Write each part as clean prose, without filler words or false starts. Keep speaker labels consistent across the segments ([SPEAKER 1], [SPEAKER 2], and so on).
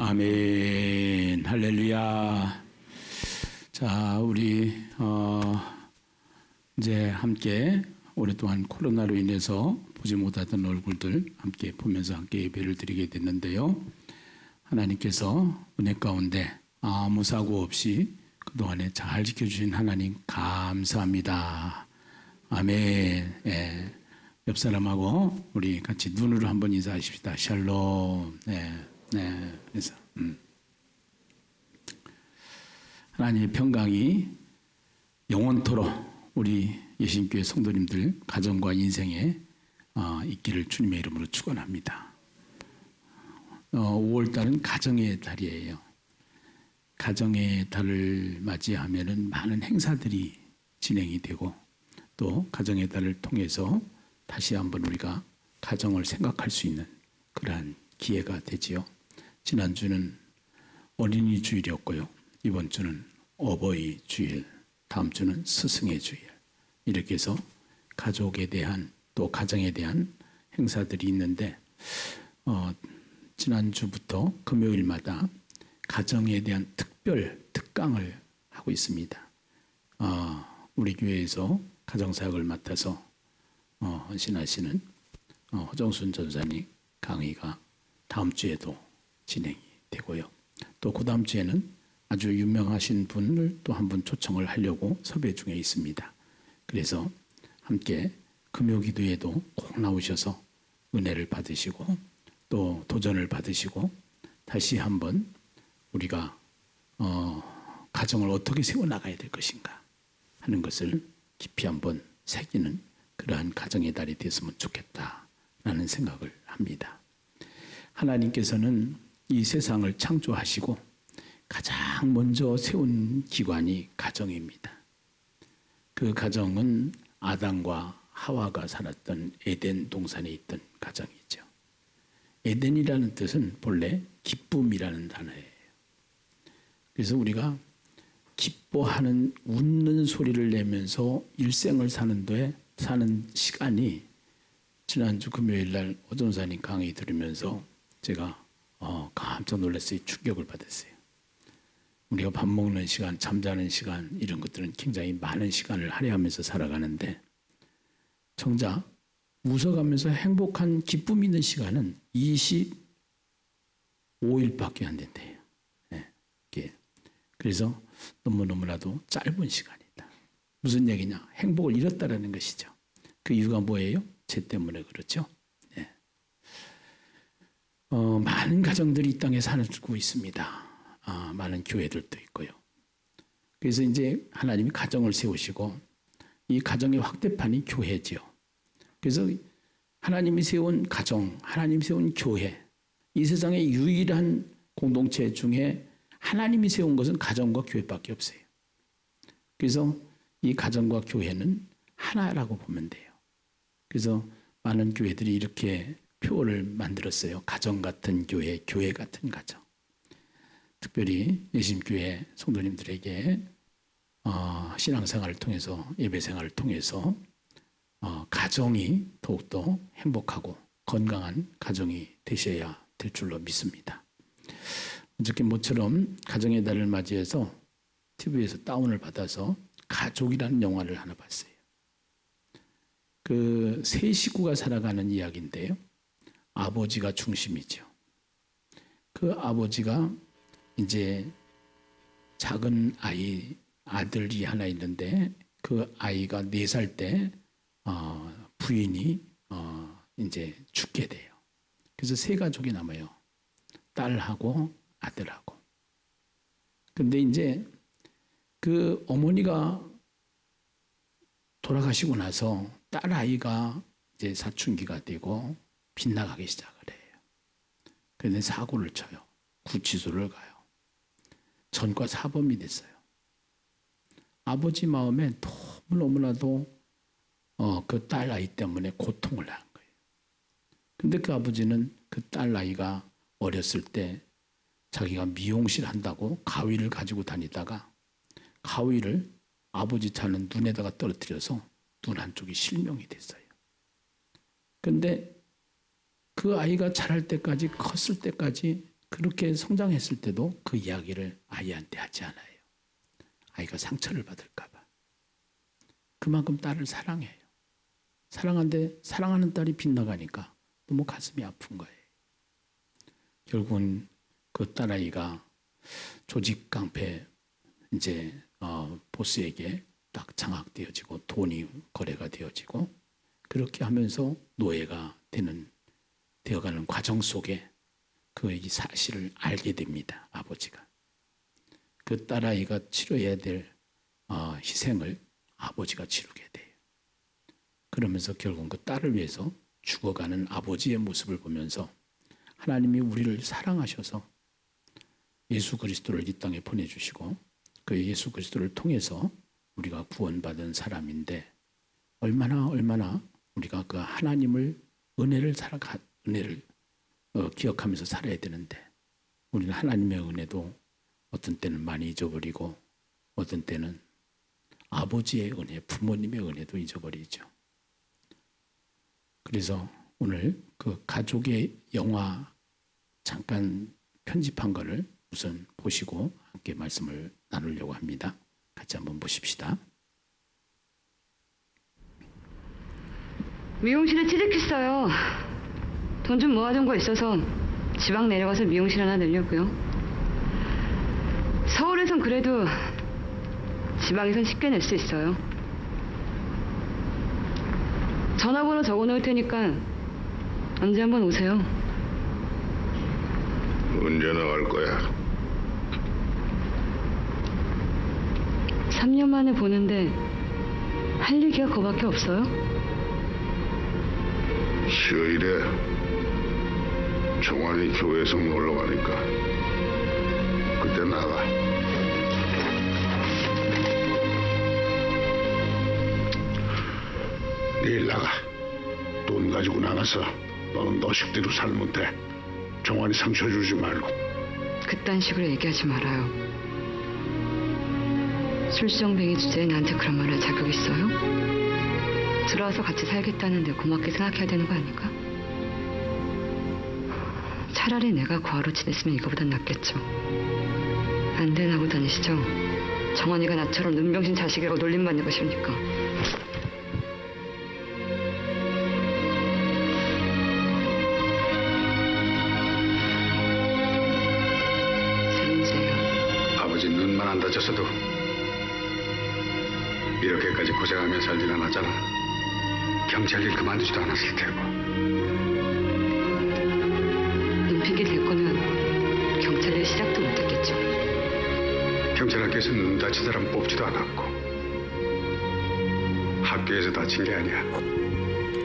[SPEAKER 1] 아멘. 할렐루야. 자, 우리 이제 함께 오랫동안 코로나로 인해서 보지 못하던 얼굴들 함께 보면서 함께 예배를 드리게 됐는데요. 하나님께서 은혜 가운데 아무 사고 없이 그동안에 잘 지켜주신 하나님 감사합니다. 아멘. 예. 옆 사람하고 우리 같이 눈으로 한번 인사하십시다. 샬롬. 네. 네. 그래서 하나님의 평강이 영원토록 우리 예신교회 성도님들 가정과 인생에 있기를 주님의 이름으로 축원합니다. 5월달은 가정의 달이에요. 가정의 달을 맞이하면은 많은 행사들이 진행이 되고 또 가정의 달을 통해서 다시 한번 우리가 가정을 생각할 수 있는 그러한 기회가 되지요. 지난주는 어린이 주일이었고요. 이번 주는 어버이 주일, 다음 주는 스승의 주일. 이렇게 해서 가족에 대한 또 가정에 대한 행사들이 있는데 지난주부터 금요일마다 가정에 대한 특강을 하고 있습니다. 우리 교회에서 가정사역을 맡아서 헌신하시는 허정순 전사님 강의가 다음 주에도 진행이 되고요. 또 그 다음 주에는 아주 유명하신 분을 또 한 분 초청을 하려고 섭외 중에 있습니다. 그래서 함께 금요기도에도 꼭 나오셔서 은혜를 받으시고 또 도전을 받으시고 다시 한번 우리가 가정을 어떻게 세워나가야 될 것인가 하는 것을 깊이 한번 새기는 그러한 가정의 달이 됐으면 좋겠다라는 생각을 합니다. 하나님께서는 이 세상을 창조하시고 가장 먼저 세운 기관이 가정입니다. 그 가정은 아담과 하와가 살았던 에덴 동산에 있던 가정이죠. 에덴이라는 뜻은 본래 기쁨이라는 단어예요. 그래서 우리가 기뻐하는 웃는 소리를 내면서 일생을 사는 시간이 지난주 금요일 날 오전사님 강의 들으면서 제가 깜짝 놀랐어요. 충격을 받았어요. 우리가 밥 먹는 시간, 잠자는 시간 이런 것들은 굉장히 많은 시간을 할애하면서 살아가는데 정작 웃어가면서 행복한 기쁨 있는 시간은 25일밖에 안 된대요. 네. 그래서 너무나도 짧은 시간이다. 무슨 얘기냐? 행복을 잃었다라는 것이죠. 그 이유가 뭐예요? 죄 때문에 그렇죠. 네. 많은 가정들이 이 땅에 살고 있습니다. 많은 교회들도 있고요. 그래서 이제 하나님이 가정을 세우시고 이 가정의 확대판이 교회지요. 그래서 하나님이 세운 가정, 하나님이 세운 교회, 이 세상의 유일한 공동체 중에 하나님이 세운 것은 가정과 교회밖에 없어요. 그래서 이 가정과 교회는 하나라고 보면 돼요. 그래서 많은 교회들이 이렇게 표어를 만들었어요. 가정 같은 교회, 교회 같은 가정. 특별히 예심교회 성도님들에게 신앙생활을 통해서 예배생활을 통해서 가정이 더욱더 행복하고 건강한 가정이 되셔야 될 줄로 믿습니다. 어저께 모처럼 가정의 달을 맞이해서 TV에서 다운을 받아서 가족이라는 영화를 하나 봤어요. 그 세 식구가 살아가는 이야기인데요. 아버지가 중심이죠. 그 아버지가 이제 작은 아들이 하나 있는데 그 아이가 4살 때 부인이 이제 죽게 돼요. 그래서 3가족이 남아요. 딸하고 아들하고. 근데 이제 그 어머니가 돌아가시고 나서 딸 아이가 이제 사춘기가 되고 빗나가기 시작을 해요. 그런데 사고를 쳐요. 구치소를 가요. 전과 사범이 됐어요. 아버지 마음에 너무나도 그 딸 아이 때문에 고통을 한 거예요. 근데 그 아버지는 그 딸 아이가 어렸을 때 자기가 미용실 한다고 가위를 가지고 다니다가 가위를 아버지 차는 눈에다가 떨어뜨려서 눈 한쪽이 실명이 됐어요. 근데 그 아이가 자랄 때까지 컸을 때까지 그렇게 성장했을 때도 그 이야기를 아이한테 하지 않아요. 아이가 상처를 받을까 봐. 그만큼 딸을 사랑해요. 사랑하는데 사랑하는 딸이 빗나가니까 너무 가슴이 아픈 거예요. 결국은 그 딸아이가 조직 깡패 이제 보스에게 딱 장악되어지고 돈이 거래가 되어지고 그렇게 하면서 노예가 되어가는 과정 속에 그 이 사실을 알게 됩니다. 아버지가. 그 딸아이가 치러야 될 희생을 아버지가 치르게 돼요. 그러면서 결국 그 딸을 위해서 죽어가는 아버지의 모습을 보면서 하나님이 우리를 사랑하셔서 예수 그리스도를 이 땅에 보내주시고 그 예수 그리스도를 통해서 우리가 구원받은 사람인데 얼마나 우리가 그 하나님을 은혜를 기억하면서 살아야 되는데 우리는 하나님의 은혜도 어떤 때는 많이 잊어버리고 어떤 때는 아버지의 은혜, 부모님의 은혜도 잊어버리죠. 그래서 오늘 그 가족의 영화 잠깐 편집한 거를 우선 보시고 함께 말씀을 나누려고 합니다. 같이 한번 보십시다.
[SPEAKER 2] 미용실에 취직했어요. 돈 좀 모아둔 거 있어서 지방 내려가서 미용실 하나 내려고요. 서울에선 그래도 지방에선 쉽게 낼 수 있어요. 전화번호 적어놓을 테니까 언제 한번 오세요.
[SPEAKER 3] 언제 나갈 거야?
[SPEAKER 2] 3년 만에 보는데 할 얘기가 그거밖에 없어요?
[SPEAKER 3] 휴일에 종환이 교회에서 놀러 가니까 그때 나가. 내일 나가. 돈 가지고 나가서 너는 너 식대로 살면 돼. 종환이 상처 주지 말고.
[SPEAKER 2] 그딴 식으로 얘기하지 말아요. 술주정뱅이 주제에 나한테 그런 말 할 자격 있어요? 들어와서 같이 살겠다는데 고맙게 생각해야 되는 거 아닌가? 차라리 내가 고아로 지냈으면 이거보단 낫겠죠. 안 되나고 다니시죠? 정환이가 나처럼 눈병신 자식이라고 놀림받는 거 싫으니까. 세문제예요.
[SPEAKER 3] 아버지 눈만 안 다쳤어도 이렇게까지 고생하며 살진 않았잖아. 경찰 일 그만두지도 않았을 테고.
[SPEAKER 2] 눈핑계 될 거면 경찰 일 시작도 못했겠죠.
[SPEAKER 3] 경찰 학교에서 눈 다친 사람 뽑지도 않았고 학교에서 다친 게 아니야.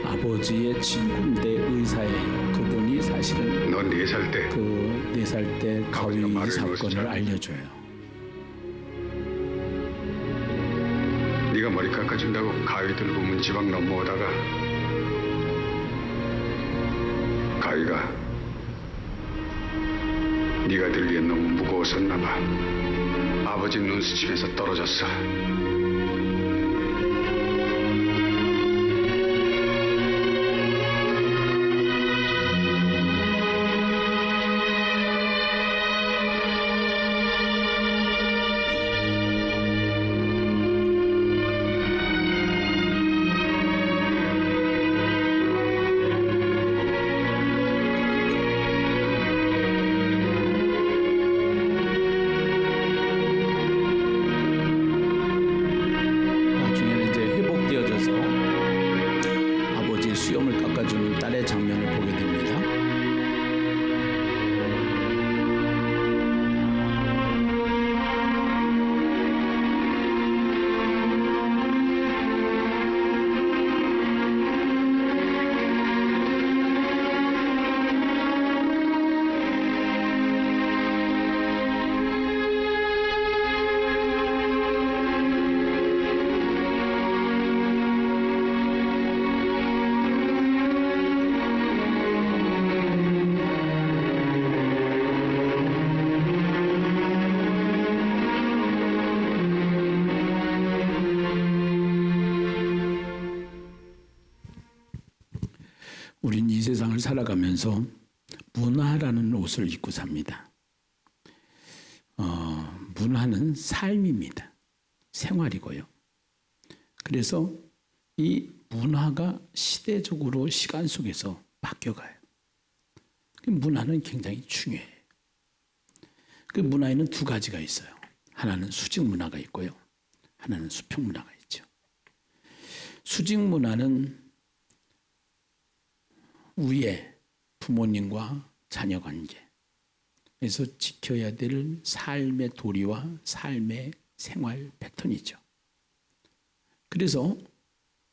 [SPEAKER 1] 아버지의 친구인데 의사예요. 그분이 사실은
[SPEAKER 3] 넌 4살 때
[SPEAKER 1] 그 4살 때 가위
[SPEAKER 3] 아버지가 말을
[SPEAKER 1] 사건을
[SPEAKER 3] 놓았었잖아.
[SPEAKER 1] 알려줘요.
[SPEAKER 3] 네가 머리 깎아준다고 가위 들고 문지방 넘어오다가 가위가 네가 들기엔 너무 무거웠었나 봐. 아버지 눈 스치면서 떨어졌어.
[SPEAKER 1] 나중에는 이제 회복되어져서 아버지의 수염을 깎아주는 딸의 장면을 보게 됩니다. 우린 이 세상을 살아가면서 문화라는 옷을 입고 삽니다. 문화는 삶입니다. 생활이고요. 그래서 이 문화가 시대적으로 시간 속에서 바뀌어가요. 그 문화는 굉장히 중요해요. 그 문화에는 두 가지가 있어요. 하나는 수직 문화가 있고요. 하나는 수평 문화가 있죠. 수직 문화는 위에 부모님과 자녀 관계, 그래서 지켜야 될 삶의 도리와 삶의 생활 패턴이죠. 그래서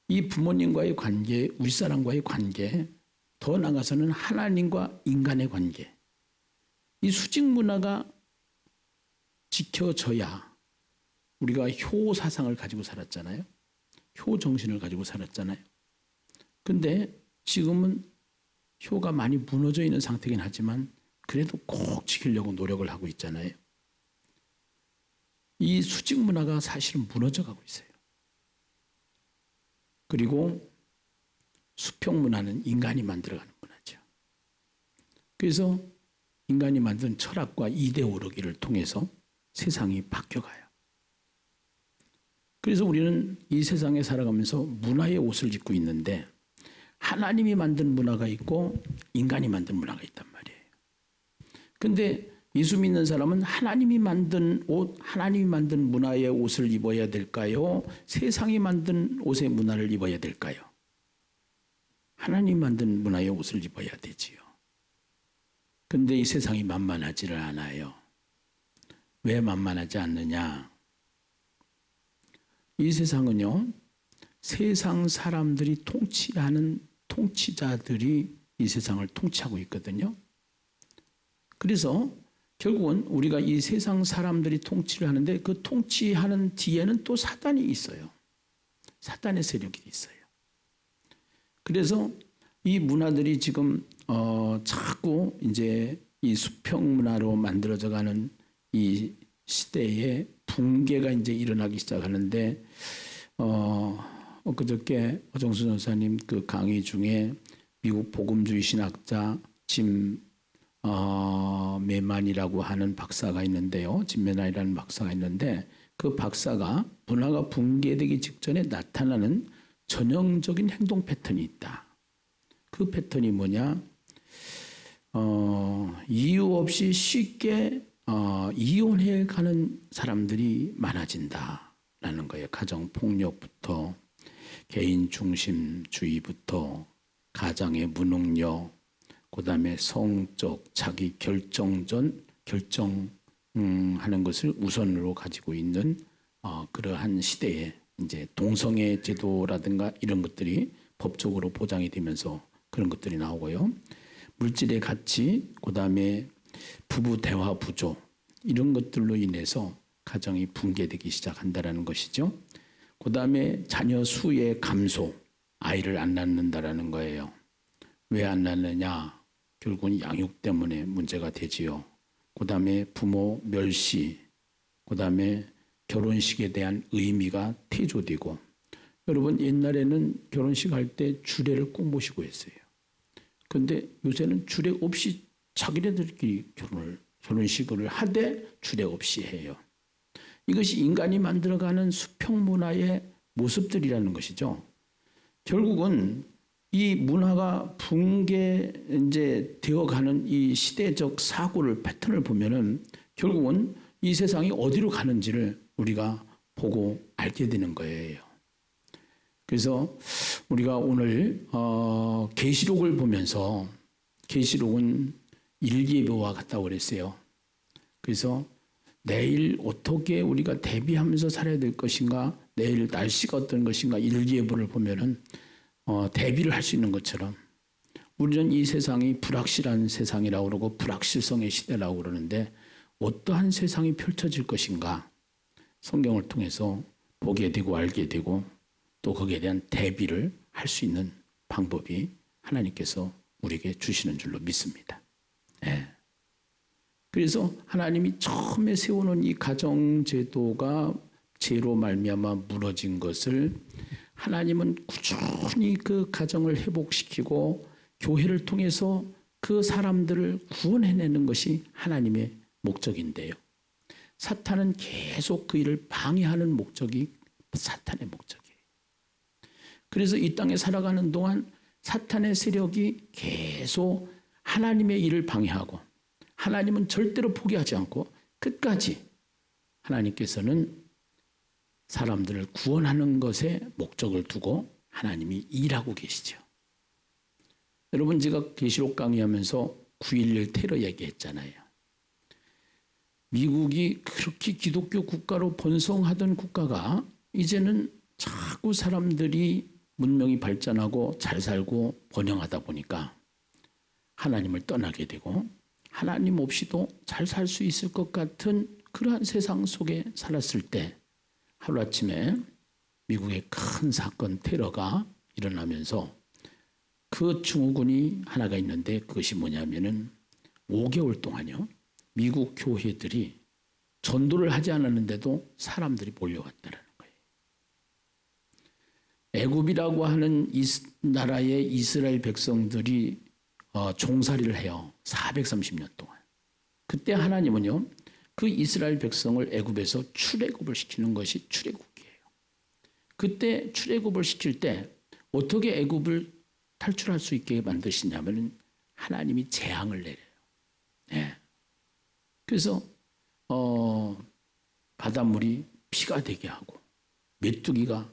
[SPEAKER 1] 이 부모님과의 관계, 윗사람과의 관계, 더 나아가서는 하나님과 인간의 관계, 이 수직 문화가 지켜져야 우리가 효 사상을 가지고 살았잖아요. 효 정신을 가지고 살았잖아요. 근데 지금은 효가 많이 무너져 있는 상태긴 하지만 그래도 꼭 지키려고 노력을 하고 있잖아요. 이 수직 문화가 사실은 무너져 가고 있어요. 그리고 수평 문화는 인간이 만들어가는 문화죠. 그래서 인간이 만든 철학과 이데올로기를 통해서 세상이 바뀌어가요. 그래서 우리는 이 세상에 살아가면서 문화의 옷을 입고 있는데 하나님이 만든 문화가 있고 인간이 만든 문화가 있단 말이에요. 근데 예수 믿는 사람은 하나님이 만든 옷, 하나님이 만든 문화의 옷을 입어야 될까요? 세상이 만든 옷의 문화를 입어야 될까요? 하나님 만든 문화의 옷을 입어야 되지요. 근데 이 세상이 만만하지를 않아요. 왜 만만하지 않느냐? 이 세상은요, 세상 사람들이 통치하는 통치자들이 이 세상을 통치하고 있거든요. 그래서 결국은 우리가 이 세상 사람들이 통치를 하는데 그 통치하는 뒤에는 또 사단이 있어요. 사단의 세력이 있어요. 그래서 이 문화들이 지금 자꾸 이제 이 수평 문화로 만들어져가는 이 시대에 붕괴가 이제 일어나기 시작하는데 엊그저께 어정수 전사님 그 강의 중에 미국 복음주의 신학자 짐 메만이라고 하는 박사가 있는데요. 짐 메만이라는 박사가 있는데 그 박사가 문화가 붕괴되기 직전에 나타나는 전형적인 행동 패턴이 있다. 그 패턴이 뭐냐? 이유 없이 쉽게 이혼해 가는 사람들이 많아진다라는 거예요. 가정 폭력부터 개인 중심주의부터 가장의 무능력, 그다음에 성적 자기 결정하는 것을 우선으로 가지고 있는 그러한 시대에 이제 동성애 제도라든가 이런 것들이 법적으로 보장이 되면서 그런 것들이 나오고요. 물질의 가치, 그다음에 부부 대화 부조 이런 것들로 인해서 가정이 붕괴되기 시작한다라는 것이죠. 그다음에 자녀 수의 감소, 아이를 안 낳는다라는 거예요. 왜 안 낳느냐? 결국은 양육 때문에 문제가 되지요. 그다음에 부모 멸시, 그다음에 결혼식에 대한 의미가 퇴조되고, 여러분 옛날에는 결혼식 할 때 주례를 꼭 모시고 했어요. 근데 요새는 주례 없이 자기네들끼리 결혼식을 하되 주례 없이 해요. 이것이 인간이 만들어가는 수평 문화의 모습들이라는 것이죠. 결국은 이 문화가 붕괴 이제 되어가는 이 시대적 사고를 패턴을 보면은 결국은 이 세상이 어디로 가는지를 우리가 보고 알게 되는 거예요. 그래서 우리가 오늘 계시록을 보면서 계시록은 일기예보와 같다고 그랬어요. 그래서 내일 어떻게 우리가 대비하면서 살아야 될 것인가, 내일 날씨가 어떤 것인가 일기예보를 보면은 대비를 할 수 있는 것처럼 우리는 이 세상이 불확실한 세상이라고 그러고 불확실성의 시대라고 그러는데 어떠한 세상이 펼쳐질 것인가 성경을 통해서 보게 되고 알게 되고 또 거기에 대한 대비를 할 수 있는 방법이 하나님께서 우리에게 주시는 줄로 믿습니다. 네. 그래서 하나님이 처음에 세워놓은 이 가정제도가 죄로 말미암아 무너진 것을 하나님은 꾸준히 그 가정을 회복시키고 교회를 통해서 그 사람들을 구원해내는 것이 하나님의 목적인데요. 사탄은 계속 그 일을 방해하는 목적이 사탄의 목적이에요. 그래서 이 땅에 살아가는 동안 사탄의 세력이 계속 하나님의 일을 방해하고 하나님은 절대로 포기하지 않고 끝까지 하나님께서는 사람들을 구원하는 것에 목적을 두고 하나님이 일하고 계시죠. 여러분, 제가 계시록 강의하면서 9.11 테러 얘기했잖아요. 미국이 그렇게 기독교 국가로 번성하던 국가가 이제는 자꾸 사람들이 문명이 발전하고 잘 살고 번영하다 보니까 하나님을 떠나게 되고 하나님 없이도 잘 살 수 있을 것 같은 그러한 세상 속에 살았을 때 하루아침에 미국의 큰 사건 테러가 일어나면서 그 증후군이 하나가 있는데 그것이 뭐냐면은 5개월 동안요. 미국 교회들이 전도를 하지 않았는데도 사람들이 몰려왔다는 거예요. 애굽이라고 하는 나라의 이스라엘 백성들이 종살이를 해요. 430년 동안. 그때 하나님은요. 그 이스라엘 백성을 애굽에서 출애굽을 시키는 것이 출애굽기예요. 그때 출애굽을 시킬 때 어떻게 애굽을 탈출할 수 있게 만드시냐면 하나님이 재앙을 내려요. 네. 그래서 바닷물이 피가 되게 하고 메뚜기가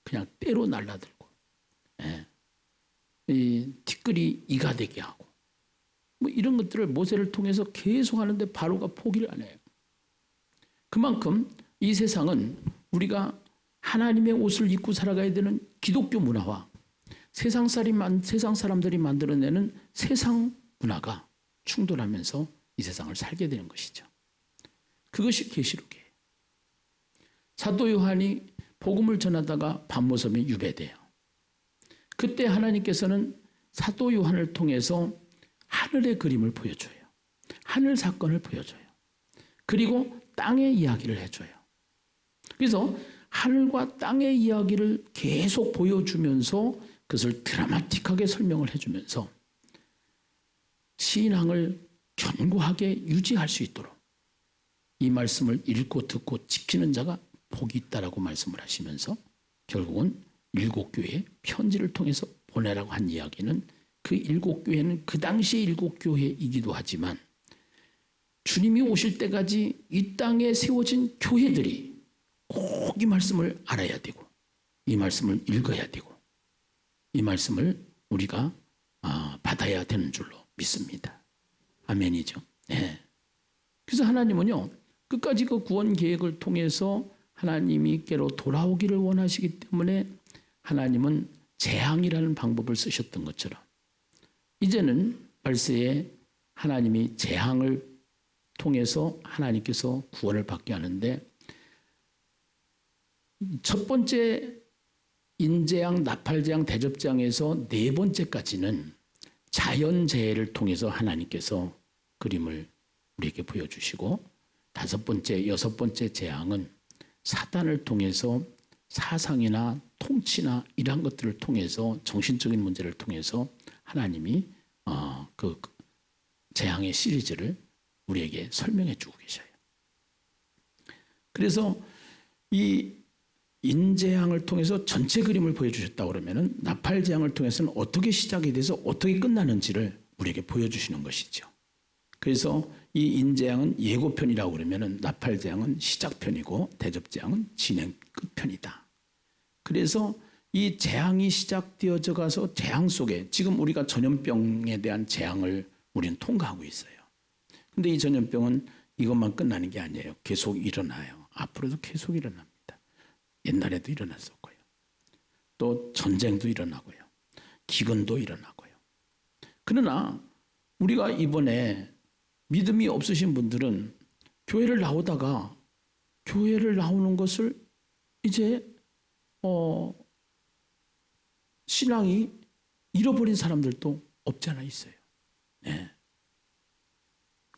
[SPEAKER 1] 그냥 때로 날라들고 이 티끌이 이가 되게 하고 뭐 이런 것들을 모세를 통해서 계속 하는데 바로가 포기를 안 해요. 그만큼 이 세상은 우리가 하나님의 옷을 입고 살아가야 되는 기독교 문화와 세상 사람들이 만들어내는 세상 문화가 충돌하면서 이 세상을 살게 되는 것이죠. 그것이 계시록이에요. 사도 요한이 복음을 전하다가 밤모섬에 유배돼요. 그때 하나님께서는 사도 요한을 통해서 하늘의 그림을 보여줘요. 하늘 사건을 보여줘요. 그리고 땅의 이야기를 해줘요. 그래서 하늘과 땅의 이야기를 계속 보여주면서 그것을 드라마틱하게 설명을 해주면서 신앙을 견고하게 유지할 수 있도록 이 말씀을 읽고 듣고 지키는 자가 복이 있다라고 말씀을 하시면서 결국은 7교회에 편지를 통해서 보내라고 한 이야기는 그 7교회는 그 당시의 7교회이기도 하지만 주님이 오실 때까지 이 땅에 세워진 교회들이 꼭 이 말씀을 알아야 되고 이 말씀을 읽어야 되고 이 말씀을 우리가 받아야 되는 줄로 믿습니다. 아멘이죠. 네. 그래서 하나님은요. 끝까지 그 구원 계획을 통해서 하나님께로 돌아오기를 원하시기 때문에 하나님은 재앙이라는 방법을 쓰셨던 것처럼 이제는 발세에 하나님이 재앙을 통해서 하나님께서 구원을 받게 하는데 첫 번째 인재앙, 나팔재앙, 대접재앙에서 4번째까지는 자연재해를 통해서 하나님께서 그림을 우리에게 보여주시고 5번째, 6번째 재앙은 사단을 통해서 사상이나 통치나 이러한 것들을 통해서 정신적인 문제를 통해서 하나님이 그 재앙의 시리즈를 우리에게 설명해 주고 계셔요. 그래서 이 인재앙을 통해서 전체 그림을 보여주셨다고 그러면은 나팔재앙을 통해서는 어떻게 시작이 돼서 어떻게 끝나는지를 우리에게 보여주시는 것이죠. 그래서 이 인재앙은 예고편이라고 그러면은 나팔재앙은 시작편이고 대접재앙은 진행 끝편이다. 그래서 이 재앙이 시작되어져 가서 재앙 속에 지금 우리가 전염병에 대한 재앙을 우리는 통과하고 있어요. 근데 이 전염병은 이것만 끝나는 게 아니에요. 계속 일어나요. 앞으로도 계속 일어납니다. 옛날에도 일어났었고요. 또 전쟁도 일어나고요. 기근도 일어나고요. 그러나 우리가 이번에 믿음이 없으신 분들은 교회를 나오다가 교회를 나오는 것을 이제 신앙이 잃어버린 사람들도 없지 않아 있어요. 네.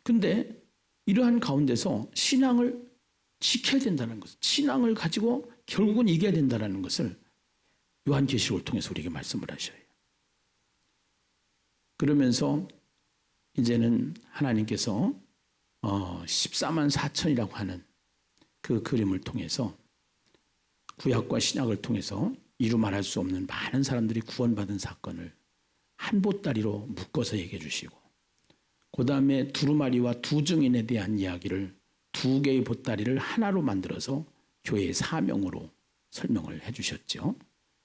[SPEAKER 1] 근데 이러한 가운데서 신앙을 지켜야 된다는 것, 신앙을 가지고 결국은 이겨야 된다는 것을 요한계시록을 통해서 우리에게 말씀을 하셔요. 그러면서 이제는 하나님께서 14만 4천이라고 하는 그 그림을 통해서 구약과 신약을 통해서 이루 말할 수 없는 많은 사람들이 구원받은 사건을 한 보따리로 묶어서 얘기해 주시고, 그 다음에 두루마리와 두 증인에 대한 이야기를 두 개의 보따리를 하나로 만들어서 교회의 사명으로 설명을 해 주셨죠.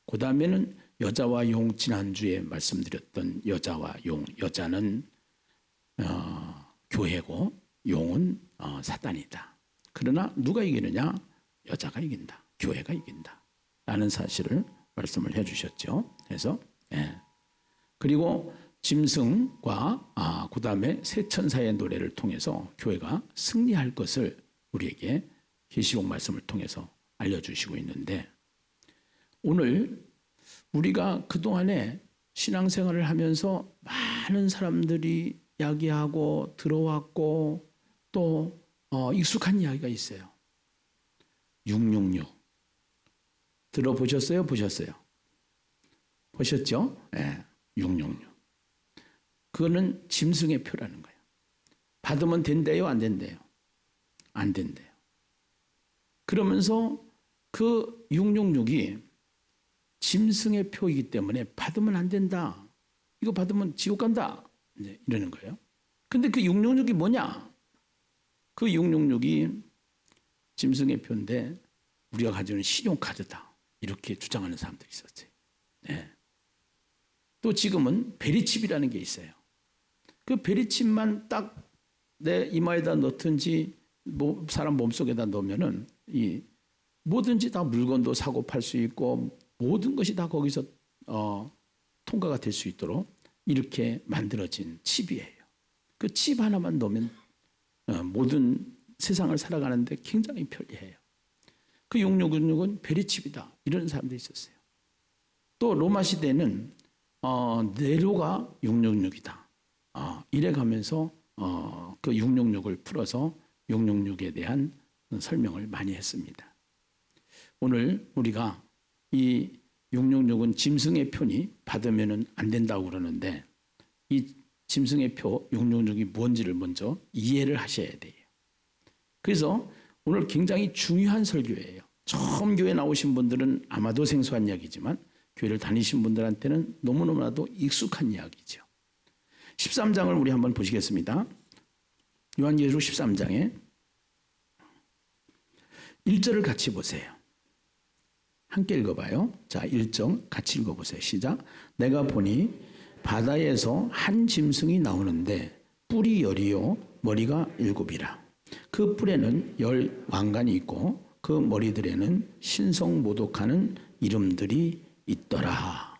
[SPEAKER 1] 그 다음에는 여자와 용, 지난주에 말씀드렸던 여자와 용, 여자는 교회고 용은 사단이다. 그러나 누가 이기느냐? 여자가 이긴다. 교회가 이긴다. 라는 사실을 말씀을 해 주셨죠. 그래서 그리고 짐승과 그 다음에 새 천사의 노래를 통해서 교회가 승리할 것을 우리에게 계시록 말씀을 통해서 알려주시고 있는데, 오늘 우리가 그동안에 신앙생활을 하면서 많은 사람들이 이야기하고 들어왔고 또 익숙한 이야기가 있어요. 666 들어보셨어요? 보셨어요? 보셨죠? 666. 그거는 짐승의 표라는 거예요. 받으면 된대요? 안 된대요? 안 된대요. 그러면서 그 666이 짐승의 표이기 때문에 받으면 안 된다. 이거 받으면 지옥 간다. 이제 이러는 거예요. 근데 그 666이 뭐냐? 그 666이 짐승의 표인데 우리가 가지고 있는 신용카드다. 이렇게 주장하는 사람들이 있었어요. 또 지금은 베리칩이라는 게 있어요. 그 베리칩만 딱 내 이마에다 넣든지 사람 몸속에다 넣으면은 뭐든지 다 물건도 사고 팔 수 있고 모든 것이 다 거기서 통과가 될 수 있도록 이렇게 만들어진 칩이에요. 그 칩 하나만 넣으면 모든 세상을 살아가는데 굉장히 편리해요. 그 666은 베리칩이다. 이런 사람들이 있었어요. 또 로마 시대는 네로가 666이다. 이래 가면서 그 666을 풀어서 666에 대한 설명을 많이 했습니다. 오늘 우리가 이 666은 짐승의 표니 받으면 안 된다고 그러는데, 이 짐승의 표 666이 뭔지를 먼저 이해를 하셔야 돼요. 그래서 오늘 굉장히 중요한 설교예요. 처음 교회 나오신 분들은 아마도 생소한 이야기지만 교회를 다니신 분들한테는 너무너무나도 익숙한 이야기죠. 13장을 우리 한번 보시겠습니다. 요한계시록 13장에 1절을 같이 보세요. 함께 읽어봐요. 자, 1절 같이 읽어보세요. 시작. 내가 보니 바다에서 한 짐승이 나오는데 뿔이 10이요 머리가 7이라. 그 뿔에는 10 왕관이 있고 그 머리들에는 신성모독하는 이름들이 있더라.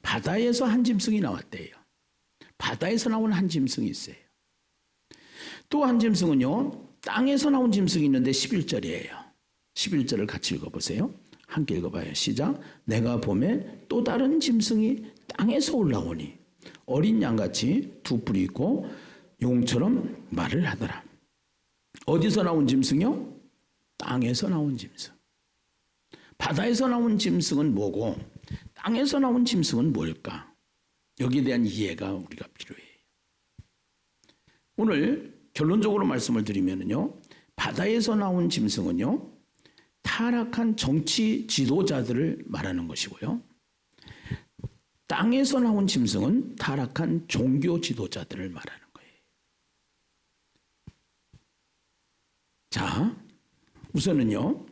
[SPEAKER 1] 바다에서 한 짐승이 나왔대요. 바다에서 나온 한 짐승이 있어요. 또 한 짐승은요, 땅에서 나온 짐승이 있는데 11절이에요. 11절을 같이 읽어보세요. 함께 읽어봐요. 시작. 내가 봄에 또 다른 짐승이 땅에서 올라오니 어린 양같이 두 뿔이 있고 용처럼 말을 하더라. 어디서 나온 짐승이요? 땅에서 나온 짐승. 바다에서 나온 짐승은 뭐고 땅에서 나온 짐승은 뭘까? 여기에 대한 이해가 우리가 필요해요. 오늘 결론적으로 말씀을 드리면요, 바다에서 나온 짐승은요, 타락한 정치 지도자들을 말하는 것이고요, 땅에서 나온 짐승은 타락한 종교 지도자들을 말하는 거예요. 자, 우선은요,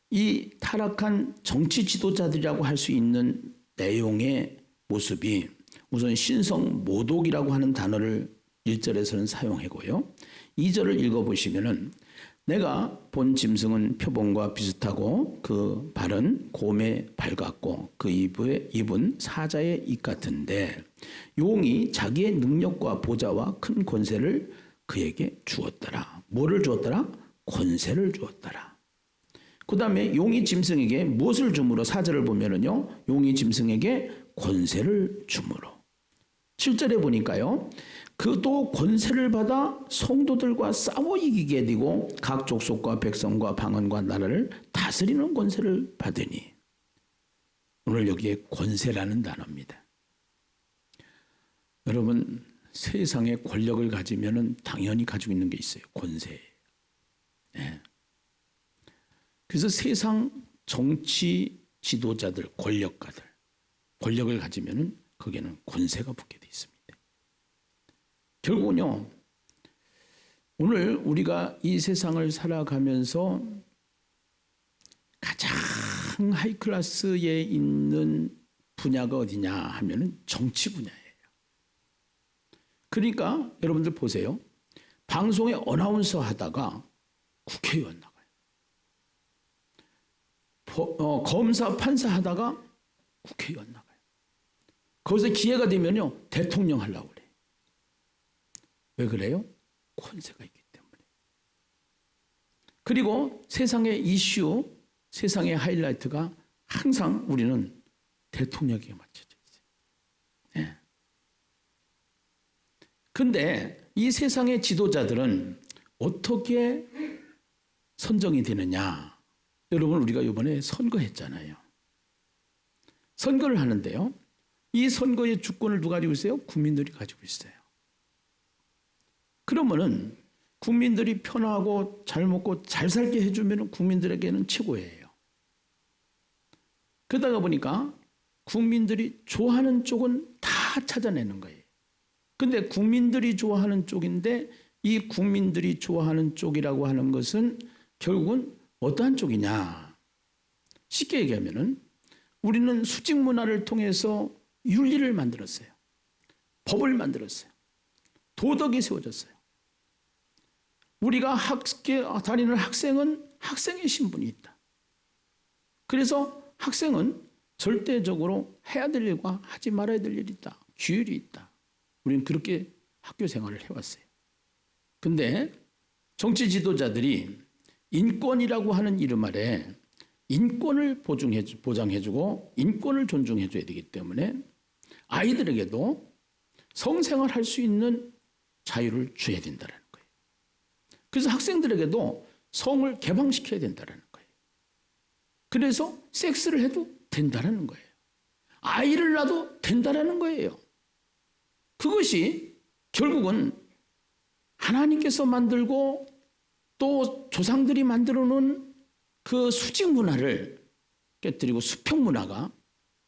[SPEAKER 1] 이 타락한 정치 지도자들이라고 할 수 있는 내용의 모습이 우선 신성 모독이라고 하는 단어를 1절에서는 사용하고요. 2절을 읽어보시면은 내가 본 짐승은 표범과 비슷하고 그 발은 곰의 발 같고 그 입은 사자의 입 같은데 용이 자기의 능력과 보좌와 큰 권세를 그에게 주었더라. 뭐를 주었더라? 권세를 주었더라. 그 다음에 용이 짐승에게 무엇을 주므로 4절을 보면은요, 용이 짐승에게 권세를 주므로. 7절에 보니까요, 그도 권세를 받아 성도들과 싸워 이기게 되고 각 족속과 백성과 방언과 나라를 다스리는 권세를 받으니. 오늘 여기에 권세라는 단어입니다. 여러분, 세상에 권력을 가지면은 당연히 가지고 있는 게 있어요. 권세. 그래서 세상 정치 지도자들, 권력가들, 권력을 가지면은 거기에는 권세가 붙게 돼 있습니다. 결국은요, 오늘 우리가 이 세상을 살아가면서 가장 하이클래스에 있는 분야가 어디냐 하면은 정치 분야예요. 그러니까 여러분들 보세요. 방송에 어나운서 하다가 국회의원 나가요. 검사, 판사 하다가 국회의원 나가요. 거기서 기회가 되면요, 대통령 하려고 그래요. 왜 그래요? 권세가 있기 때문에. 그리고 세상의 이슈, 세상의 하이라이트가 항상 우리는 대통령에게 맞춰져 있어요. 그런데 이 세상의 지도자들은 어떻게 선정이 되느냐? 여러분, 우리가 이번에 선거했잖아요. 선거를 하는데요, 이 선거의 주권을 누가 가지고 있어요? 국민들이 가지고 있어요. 그러면은 국민들이 편하고 잘 먹고 잘 살게 해주면 국민들에게는 최고예요. 그러다가 보니까 국민들이 좋아하는 쪽은 다 찾아내는 거예요. 근데 국민들이 좋아하는 쪽인데 이 국민들이 좋아하는 쪽이라고 하는 것은 결국은 어떠한 쪽이냐? 쉽게 얘기하면은 우리는 수직 문화를 통해서 윤리를 만들었어요. 법을 만들었어요. 도덕이 세워졌어요. 우리가 학교에 다니는 학생은 학생의 신분이 있다. 그래서 학생은 절대적으로 해야 될 일과 하지 말아야 될 일이 있다. 규율이 있다. 우리는 그렇게 학교 생활을 해왔어요. 근데 정치 지도자들이 인권이라고 하는 이름 아래 인권을 보장해주고 인권을 존중해줘야 되기 때문에 아이들에게도 성생활할 수 있는 자유를 줘야 된다는 거예요. 그래서 학생들에게도 성을 개방시켜야 된다는 거예요. 그래서 섹스를 해도 된다는 거예요. 아이를 낳아도 된다는 거예요. 그것이 결국은 하나님께서 만들고 또 조상들이 만들어 놓은 그 수직 문화를 깨뜨리고 수평 문화가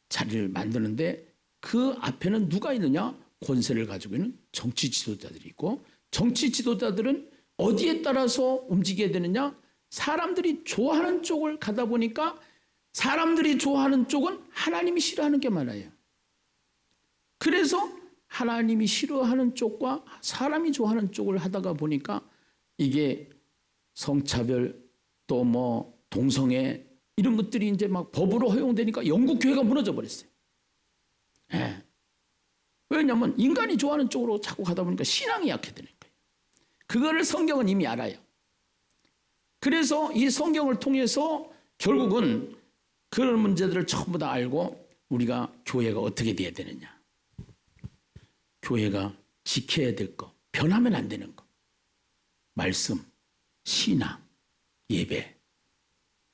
[SPEAKER 1] 자리를 만드는데 그 앞에는 누가 있느냐? 권세를 가지고 있는 정치 지도자들이 있고, 정치 지도자들은 어디에 따라서 움직여야 되느냐? 사람들이 좋아하는 쪽을 가다 보니까 사람들이 좋아하는 쪽은 하나님이 싫어하는 게 많아요. 그래서 하나님이 싫어하는 쪽과 사람이 좋아하는 쪽을 하다가 보니까 이게 성차별 또 뭐 동성애 이런 것들이 이제 막 법으로 허용되니까 영국 교회가 무너져 버렸어요. 예. 왜냐하면 인간이 좋아하는 쪽으로 자꾸 가다 보니까 신앙이 약해지는 거예요. 그거를 성경은 이미 알아요. 그래서 이 성경을 통해서 결국은 그런 문제들을 전부 다 알고 우리가 교회가 어떻게 돼야 되느냐. 교회가 지켜야 될 거, 변하면 안 되는 거. 말씀, 신앙, 예배.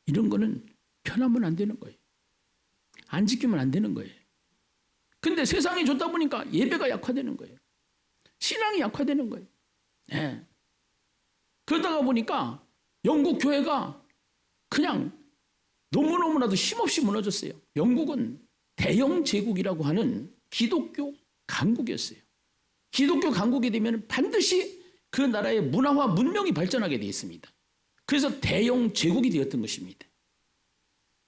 [SPEAKER 1] 이런 거는 변하면 안 되는 거예요. 안 지키면 안 되는 거예요. 근데 세상이 좋다 보니까 예배가 약화되는 거예요. 신앙이 약화되는 거예요. 네. 그러다가 보니까 영국 교회가 그냥 너무너무나도 힘없이 무너졌어요. 영국은 대영 제국이라고 하는 기독교 강국이었어요. 기독교 강국이 되면 반드시 그 나라의 문화와 문명이 발전하게 되어 있습니다. 그래서 대영 제국이 되었던 것입니다.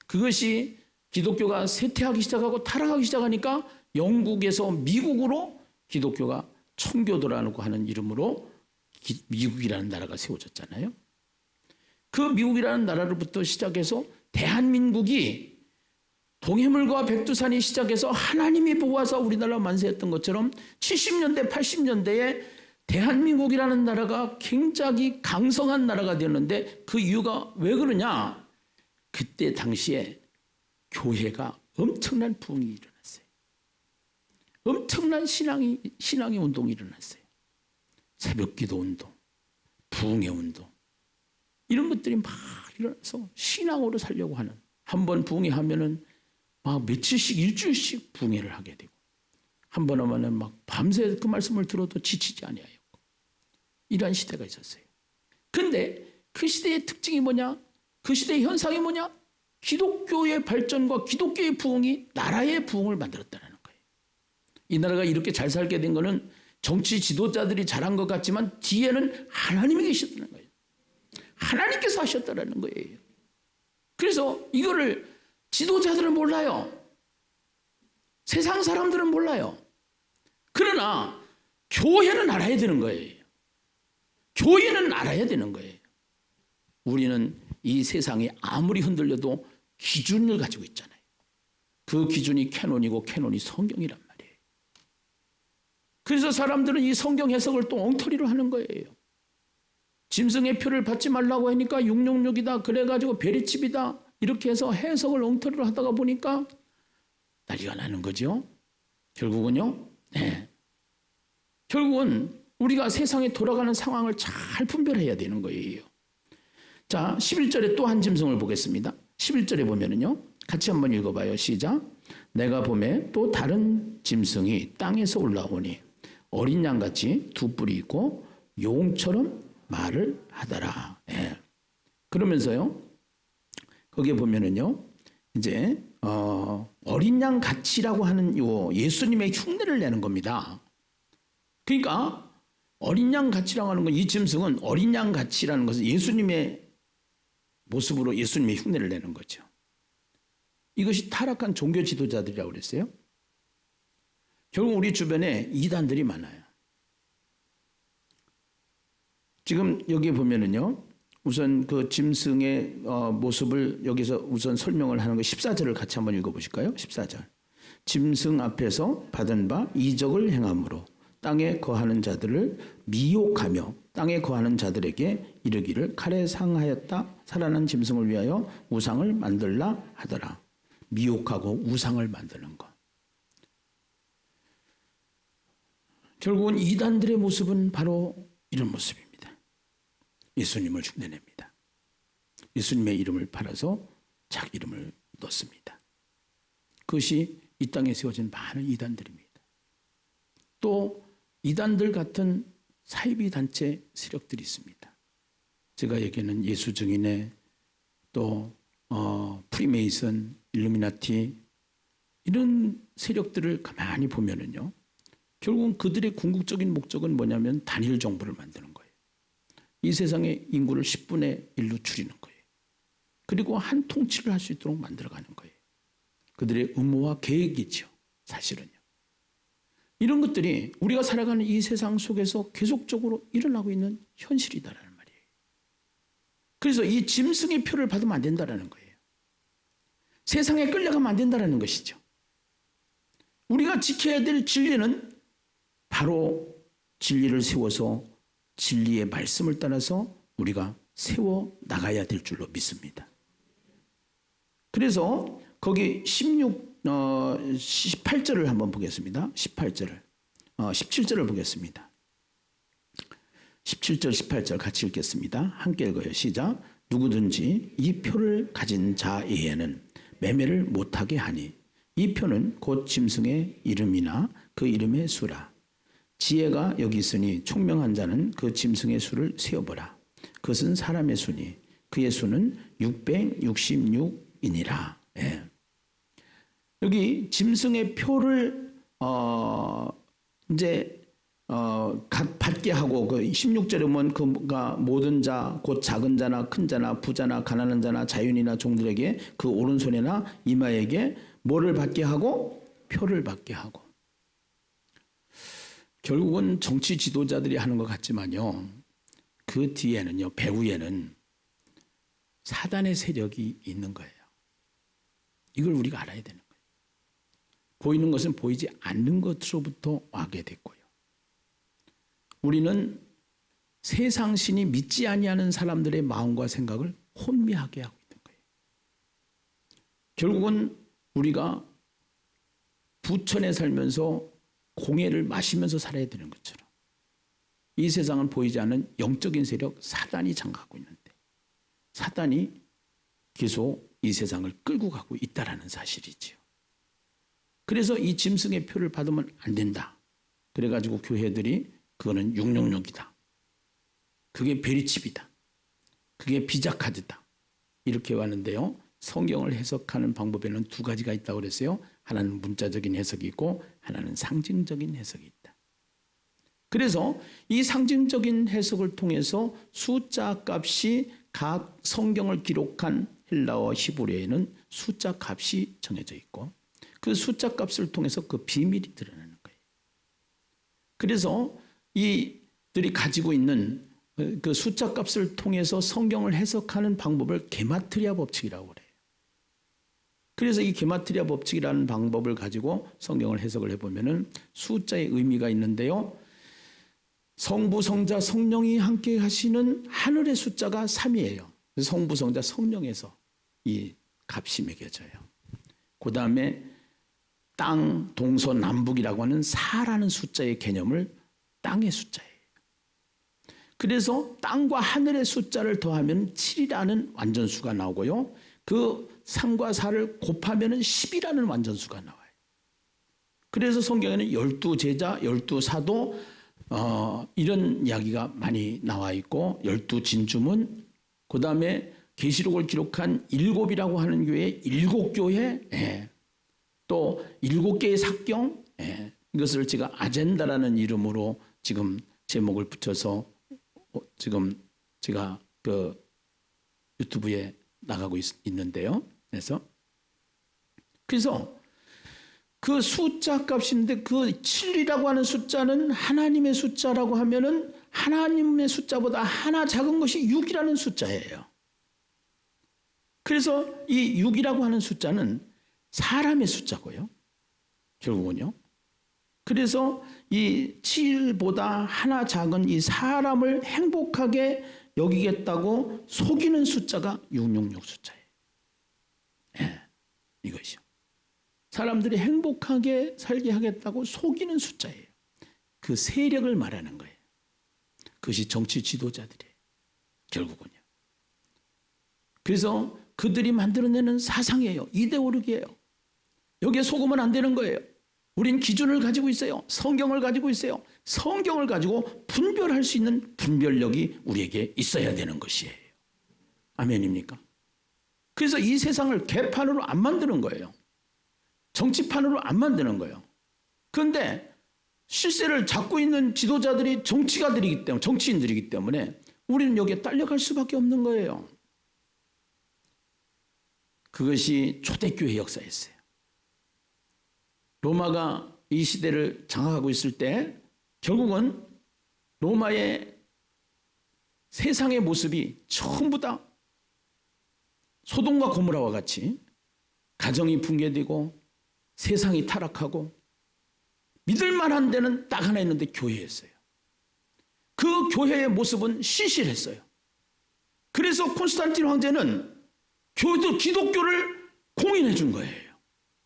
[SPEAKER 1] 그것이 기독교가 쇠퇴하기 시작하고 타락하기 시작하니까 영국에서 미국으로 기독교가 청교도라고 하는 이름으로 미국이라는 나라가 세워졌잖아요. 그 미국이라는 나라로부터 시작해서 대한민국이 동해물과 백두산이 시작해서 하나님이 보호하사 우리나라 만세했던 것처럼 70년대, 80년대에 대한민국이라는 나라가 굉장히 강성한 나라가 되었는데 그 이유가 왜 그러냐? 그때 당시에 교회가 엄청난 부흥이 일어났어요. 엄청난 신앙의 운동이 일어났어요. 새벽기도 운동, 부흥의 운동 이런 것들이 막 일어나서 신앙으로 살려고 하는, 한 번 부흥회 하면은 막 며칠씩 일주일씩 부흥회를 하게 되고, 한 번 하면은 막 밤새 그 말씀을 들어도 지치지 아니하였고, 이러한 시대가 있었어요. 근데 그 시대의 특징이 뭐냐? 그 시대의 현상이 뭐냐? 기독교의 발전과 기독교의 부흥이 나라의 부흥을 만들었다는 거예요. 이 나라가 이렇게 잘 살게 된 거는 정치 지도자들이 잘한 것 같지만 뒤에는 하나님이 계셨다는 거예요. 하나님께서 하셨다는 거예요. 그래서 이거를 지도자들은 몰라요. 세상 사람들은 몰라요. 그러나 교회는 알아야 되는 거예요. 교회는 알아야 되는 거예요. 우리는 이 세상이 아무리 흔들려도 기준을 가지고 있잖아요. 그 기준이 캐논이고 캐논이 성경이란 말이에요. 그래서 사람들은 이 성경 해석을 또 엉터리로 하는 거예요. 짐승의 표를 받지 말라고 하니까 666이다. 그래가지고 베리칩이다. 이렇게 해서 해석을 엉터리로 하다가 보니까 난리가 나는 거죠. 결국은요. 네. 결국은 우리가 세상에 돌아가는 상황을 잘 분별해야 되는 거예요. 자, 11절에 또 한 짐승을 보겠습니다. 11절에 보면은요. 같이 한번 읽어봐요. 시작. 내가 보매 또 다른 짐승이 땅에서 올라오니 어린 양같이 두 뿔이 있고 용처럼 말을 하더라. 예. 그러면서요. 거기에 보면은요. 이제 어린 양 같이라고 하는 요 예수님의 흉내를 내는 겁니다. 그러니까 어린 양 같이라고 하는 건 이 짐승은 어린 양 같이라는 것은 예수님의 모습으로 예수님의 흉내를 내는 거죠. 이것이 타락한 종교 지도자들이라고 그랬어요. 결국 우리 주변에 이단들이 많아요. 지금 여기 보면은요. 우선 그 짐승의 모습을 여기서 우선 설명을 하는 거 14절을 같이 한번 읽어보실까요? 14절. 짐승 앞에서 받은 바 이적을 행함으로 땅에 거하는 자들을 미혹하며 땅에 거하는 자들에게 이르기를 칼에 상하였다 살아난 짐승을 위하여 우상을 만들라 하더라. 미혹하고 우상을 만드는 것. 결국은 이단들의 모습은 바로 이런 모습입니다. 예수님을 흉내냅니다. 예수님의 이름을 팔아서 자기 이름을 넣습니다. 그것이 이 땅에 세워진 많은 이단들입니다. 또 이단들 같은 사이비 단체 세력들이 있습니다. 제가 얘기하는 예수 증인회, 또 프리메이슨, 일루미나티 이런 세력들을 가만히 보면은요. 결국은 그들의 궁극적인 목적은 뭐냐면 단일 정부를 만드는 거예요. 이 세상의 인구를 10분의 1로 줄이는 거예요. 그리고 한 통치를 할 수 있도록 만들어가는 거예요. 그들의 음모와 계획이죠. 사실은요. 이런 것들이 우리가 살아가는 이 세상 속에서 계속적으로 일어나고 있는 현실이다라는 말이에요. 그래서 이 짐승의 표를 받으면 안 된다라는 거예요. 세상에 끌려가면 안 된다라는 것이죠. 우리가 지켜야 될 진리는 바로 진리를 세워서 진리의 말씀을 따라서 우리가 세워 나가야 될 줄로 믿습니다. 그래서 거기 18절을 한번 보겠습니다. 17절을 보겠습니다. 17절, 18절 같이 읽겠습니다. 함께 읽어요. 시작. 누구든지 이 표를 가진 자에게는 매매를 못하게 하니 이 표는 곧 짐승의 이름이나 그 이름의 수라. 지혜가 여기 있으니 총명한 자는 그 짐승의 수를 세어보라. 그것은 사람의 수니 그의 수는 666이니라. 예. 여기 짐승의 표를 받게 하고 그 16절에 보면 그가 모든 자 곧 작은 자나 큰 자나 부자나 가난한 자나 자유인이나 종들에게 그 오른손이나 이마에게 뭐를 받게 하고 표를 받게 하고. 결국은 정치 지도자들이 하는 것 같지만요. 그 뒤에는요. 배후에는 사단의 세력이 있는 거예요. 이걸 우리가 알아야 되는 거예요. 보이는 것은 보이지 않는 것으로부터 와게 됐고요. 우리는 세상 신이 믿지 아니하는 사람들의 마음과 생각을 혼미하게 하고 있는 거예요. 결국은 우리가 부천에 살면서 공해를 마시면서 살아야 되는 것처럼 이 세상은 보이지 않는 영적인 세력 사단이 장악하고 있는데 사단이 계속 이 세상을 끌고 가고 있다라는 사실이지요. 그래서 이 짐승의 표를 받으면 안 된다. 그래가지고 교회들이 그거는 666이다. 그게 베리칩이다. 그게 비자카드다. 이렇게 왔는데요. 성경을 해석하는 방법에는 두 가지가 있다고 그랬어요. 하나는 문자적인 해석이 있고 하나는 상징적인 해석이 있다. 그래서 이 상징적인 해석을 통해서 숫자 값이 각 성경을 기록한 헬라어 히브리어에는 숫자 값이 정해져 있고 그 숫자 값을 통해서 그 비밀이 드러나는 거예요. 그래서 이들이 가지고 있는 그 숫자 값을 통해서 성경을 해석하는 방법을 게마트리아 법칙이라고 그래요. 그래서 이 게마트리아 법칙이라는 방법을 가지고 성경을 해석을 해보면은 숫자의 의미가 있는데요. 성부, 성자, 성령이 함께 하시는 하늘의 숫자가 3이에요. 성부, 성자, 성령에서 이 값이 매겨져요. 그 다음에 땅, 동서남북이라고 하는 4라는 숫자의 개념을 땅의 숫자예요. 그래서 땅과 하늘의 숫자를 더하면 7이라는 완전수가 나오고요. 그 3과 4를 곱하면 10이라는 완전수가 나와요. 그래서 성경에는 12제자, 12사도 이런 이야기가 많이 나와 있고 12진주문, 그 다음에 계시록을 기록한 7이라고 하는 교회, 7교회, 또 7개의 삭경, 이것을 제가 아젠다라는 이름으로 지금 제목을 붙여서 지금 제가 그 유튜브에 나가고 있는데요. 그래서 그 숫자 값인데 그 7이라고 하는 숫자는 하나님의 숫자라고 하면은 하나님의 숫자보다 하나 작은 것이 6이라는 숫자예요. 그래서 이 6이라고 하는 숫자는 사람의 숫자고요. 결국은요. 그래서 이 7보다 하나 작은 이 사람을 행복하게 여기겠다고 속이는 숫자가 666 숫자예요. 이것이요. 사람들이 행복하게 살게 하겠다고 속이는 숫자예요. 그 세력을 말하는 거예요. 그것이 정치 지도자들이에요. 결국은요. 그래서 그들이 만들어내는 사상이에요. 이데올로기예요. 여기에 속으면 안 되는 거예요. 우린 기준을 가지고 있어요. 성경을 가지고 있어요. 성경을 가지고 분별할 수 있는 분별력이 우리에게 있어야 되는 것이에요. 아멘입니까? 그래서 이 세상을 개판으로 안 만드는 거예요. 정치판으로 안 만드는 거예요. 그런데 실세를 잡고 있는 지도자들이 정치가들이기 때문에, 정치인들이기 때문에 우리는 여기에 딸려갈 수밖에 없는 거예요. 그것이 초대교회 역사였어요. 로마가 이 시대를 장악하고 있을 때 결국은 로마의 세상의 모습이 전부 다 소돔과 고모라와 같이 가정이 붕괴되고 세상이 타락하고 믿을 만한 데는 딱 하나 있는데 교회였어요. 그 교회의 모습은 신실했어요. 그래서 콘스탄틴 황제는 기독교를 공인해 준 거예요.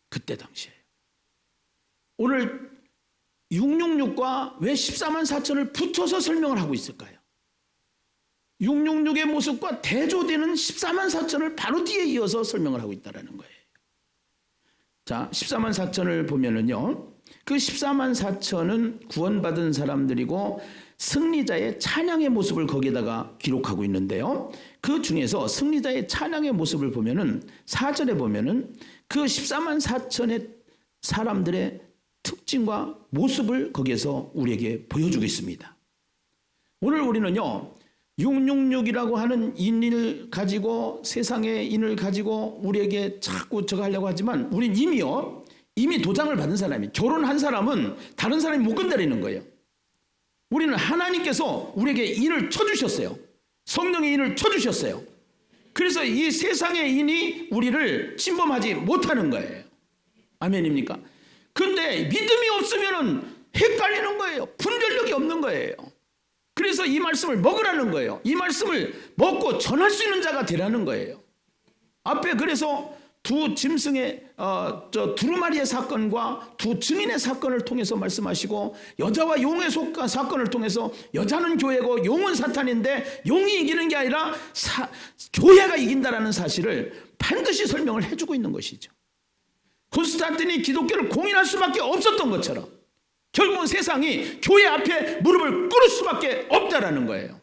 [SPEAKER 1] 그때 당시에. 오늘 666과 왜 14만 4천을 붙여서 설명을 하고 있을까요? 666의 모습과 대조되는 14만 4천을 바로 뒤에 이어서 설명을 하고 있다는 거예요. 자, 14만 4천을 보면은요. 그 14만 4천은 구원받은 사람들이고 승리자의 찬양의 모습을 거기에다가 기록하고 있는데요. 그 중에서 승리자의 찬양의 모습을 보면은 4절에 보면은 그 14만 4천의 사람들의 특징과 모습을 거기에서 우리에게 보여주고 있습니다. 오늘 우리는요. 666이라고 하는 인을 가지고 세상의 인을 가지고 우리에게 자꾸 저거 하려고 하지만 우린 이미 도장을 받은 사람이 결혼한 사람은 다른 사람이 못 건드리는 거예요. 우리는 하나님께서 우리에게 인을 쳐주셨어요. 성령의 인을 쳐주셨어요. 그래서 이 세상의 인이 우리를 침범하지 못하는 거예요. 아멘입니까? 근데 믿음이 없으면 헷갈리는 거예요. 분별력이 없는 거예요. 그래서 이 말씀을 먹으라는 거예요. 이 말씀을 먹고 전할 수 있는 자가 되라는 거예요. 앞에 그래서 두 짐승의 두루마리의 사건과 두 증인의 사건을 통해서 말씀하시고 여자와 용의 사건을 통해서 여자는 교회고 용은 사탄인데 용이 이기는 게 아니라 교회가 이긴다라는 사실을 반드시 설명을 해주고 있는 것이죠. 콘스탄틴이 기독교를 공인할 수밖에 없었던 것처럼 결국은 세상이 교회 앞에 무릎을 꿇을 수밖에 없다라는 거예요.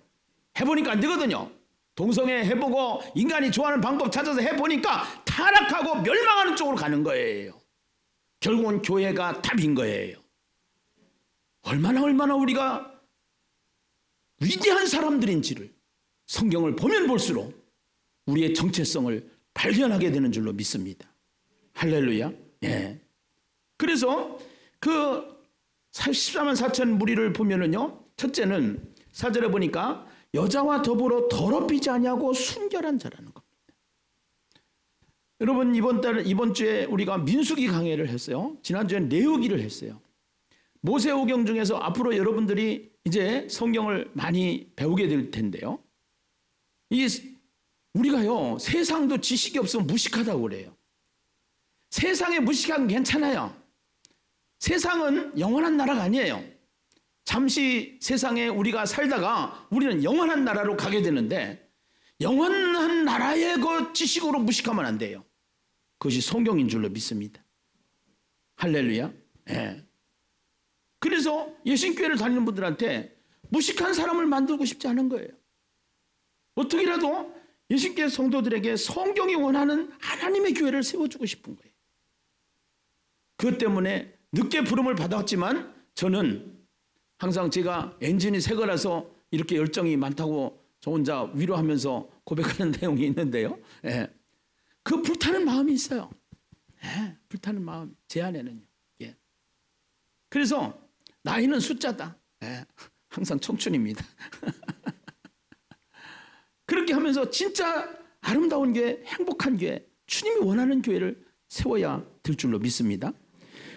[SPEAKER 1] 해보니까 안 되거든요. 동성애 해보고 인간이 좋아하는 방법 찾아서 해보니까 타락하고 멸망하는 쪽으로 가는 거예요. 결국은 교회가 답인 거예요. 얼마나 우리가 위대한 사람들인지를 성경을 보면 볼수록 우리의 정체성을 발견하게 되는 줄로 믿습니다. 할렐루야. 예. 그래서 그 14만 4천 무리를 보면은요, 첫째는 4절에 보니까 여자와 더불어 더럽히지 아니하고 순결한 자라는 겁니다. 여러분, 이번 주에 우리가 민수기 강해를 했어요. 지난주에 레위기를 했어요. 모세오경 중에서 앞으로 여러분들이 이제 성경을 많이 배우게 될 텐데요. 우리가요, 세상도 지식이 없으면 무식하다고 그래요. 세상에 무식하면 괜찮아요. 세상은 영원한 나라가 아니에요. 잠시 세상에 우리가 살다가 우리는 영원한 나라로 가게 되는데, 영원한 나라의 그 지식으로 무식하면 안 돼요. 그것이 성경인 줄로 믿습니다. 할렐루야. 예. 그래서 예신교회를 다니는 분들한테 무식한 사람을 만들고 싶지 않은 거예요. 어떻게라도 예신교회 성도들에게 성경이 원하는 하나님의 교회를 세워주고 싶은 거예요. 그것 때문에 늦게 부름을 받았지만 저는 항상 제가 엔진이 새 거라서 이렇게 열정이 많다고 저 혼자 위로하면서 고백하는 내용이 있는데요. 예. 그 불타는 마음이 있어요. 예. 불타는 마음, 제 안에는요. 예. 그래서 나이는 숫자다. 예. 항상 청춘입니다. 그렇게 하면서 진짜 아름다운 교회, 행복한 교회, 주님이 원하는 교회를 세워야 될 줄로 믿습니다.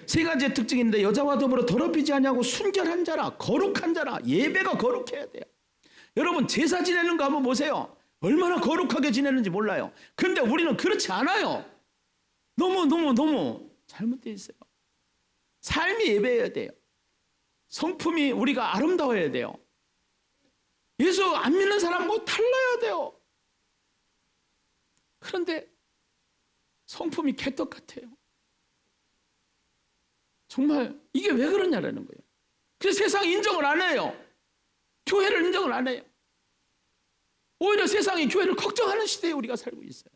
[SPEAKER 1] 세 가지의 특징인데, 여자와 더불어 더럽히지 아니하고 순결한 자라, 거룩한 자라. 예배가 거룩해야 돼요. 여러분, 제사 지내는 거 한번 보세요. 얼마나 거룩하게 지내는지 몰라요. 그런데 우리는 그렇지 않아요. 너무 잘못되어 있어요. 삶이 예배해야 돼요. 성품이 우리가 아름다워야 돼요. 예수 안 믿는 사람 뭐 달라야 돼요. 그런데 성품이 개떡 같아요. 정말 이게 왜 그러냐라는 거예요. 그래서 세상이 인정을 안 해요. 교회를 인정을 안 해요. 오히려 세상이 교회를 걱정하는 시대에 우리가 살고 있어요.